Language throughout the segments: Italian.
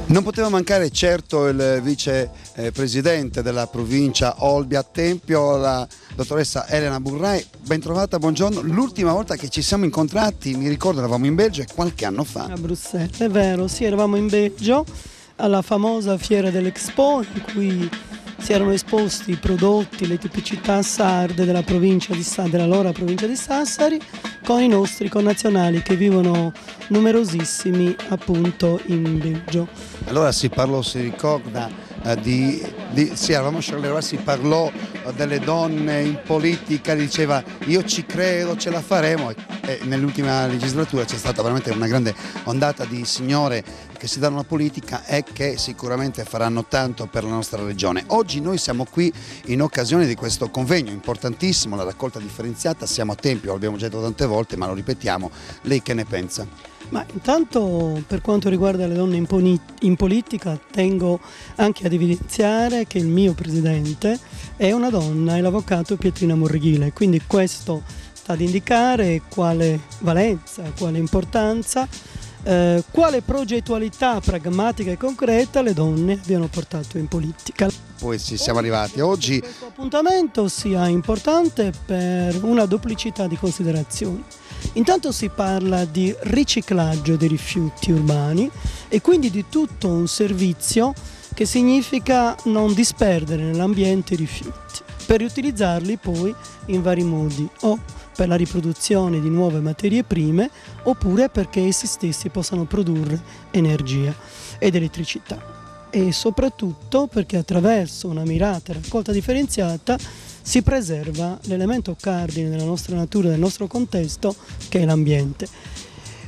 Non poteva mancare certo il vicepresidente della provincia Olbia Tempio, la dottoressa Elena Burrai. Ben trovata, buongiorno. L'ultima volta che ci siamo incontrati, mi ricordo, eravamo in Belgio qualche anno fa. A Bruxelles, è vero, sì, eravamo in Belgio alla famosa fiera dell'Expo in cui si erano esposti i prodotti, le tipicità sarde della dell'allora provincia di Sassari, con i nostri connazionali che vivono numerosissimi appunto in Belgio. Allora si parlò, si ricorda, sì, eravamo a Charleroi, si parlò delle donne in politica, diceva io ci credo, ce la faremo, e nell'ultima legislatura c'è stata veramente una grande ondata di signore che si danno alla politica e che sicuramente faranno tanto per la nostra regione. Oggi noi siamo qui in occasione di questo convegno importantissimo, la raccolta differenziata, siamo a Tempio, l'abbiamo già detto tante volte ma lo ripetiamo, lei che ne pensa? Ma intanto per quanto riguarda le donne in politica tengo anche ad evidenziare che il mio presidente è una donna, è l'avvocato Pietrina Morrighile, quindi questo sta ad indicare quale valenza, quale importanza, quale progettualità pragmatica e concreta le donne abbiano portato in politica. Poi ci siamo arrivati oggi. Questo appuntamento sia importante per una duplicità di considerazioni. Intanto si parla di riciclaggio dei rifiuti urbani e quindi di tutto un servizio che significa non disperdere nell'ambiente i rifiuti per riutilizzarli poi in vari modi, o per la riproduzione di nuove materie prime oppure perché essi stessi possano produrre energia ed elettricità, e soprattutto perché attraverso una mirata raccolta differenziata si preserva l'elemento cardine della nostra natura, del nostro contesto, che è l'ambiente.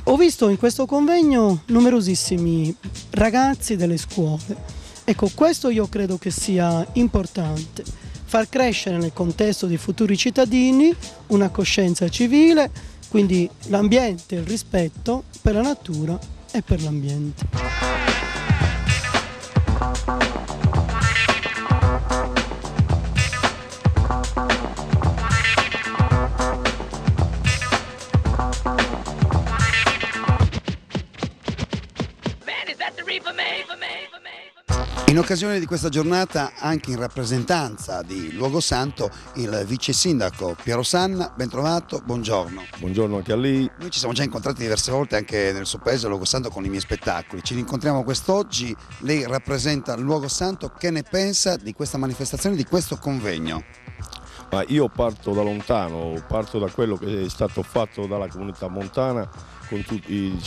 Ho visto in questo convegno numerosissimi ragazzi delle scuole. Ecco, questo io credo che sia importante, far crescere nel contesto dei futuri cittadini una coscienza civile, quindi l'ambiente e il rispetto per la natura e per l'ambiente. In occasione di questa giornata, anche in rappresentanza di Luogo Santo, il vice sindaco Piero Sanna, ben trovato, buongiorno. Buongiorno anche a lei. Noi ci siamo già incontrati diverse volte anche nel suo paese, Luogo Santo, con i miei spettacoli. Ci rincontriamo quest'oggi, lei rappresenta Luogo Santo, che ne pensa di questa manifestazione, di questo convegno? Ma io parto da lontano, parto da quello che è stato fatto dalla comunità montana con tutti,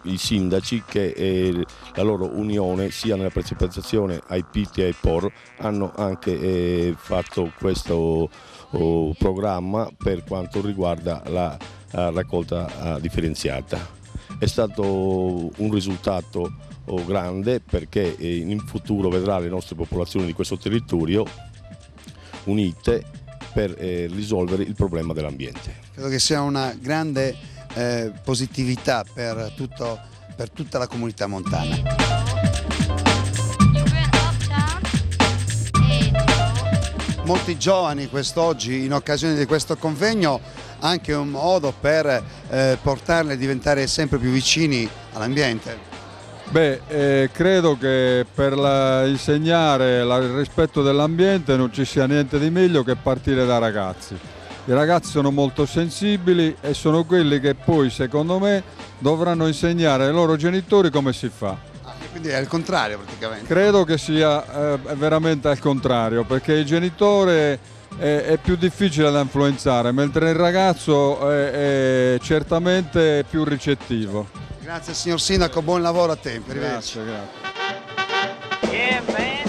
i sindaci, che la loro unione sia nella partecipazione ai PIT e ai POR hanno anche fatto questo programma per quanto riguarda la raccolta differenziata. È stato un risultato grande perché in futuro vedrà le nostre popolazioni di questo territorio unite per risolvere il problema dell'ambiente. Credo che sia una grande positività per tutta la comunità montana. Molti giovani quest'oggi, in occasione di questo convegno, anche un modo per portarli a diventare sempre più vicini all'ambiente. Credo che per insegnare il rispetto dell'ambiente non ci sia niente di meglio che partire da ragazzi. I ragazzi sono molto sensibili e sono quelli che poi, secondo me, dovranno insegnare ai loro genitori come si fa. Quindi è il contrario praticamente. Credo che sia veramente al contrario, perché il genitore è più difficile da influenzare, mentre il ragazzo è certamente più ricettivo. Grazie signor Sindaco, buon lavoro a Tempio. Grazie, grazie. Yeah, man.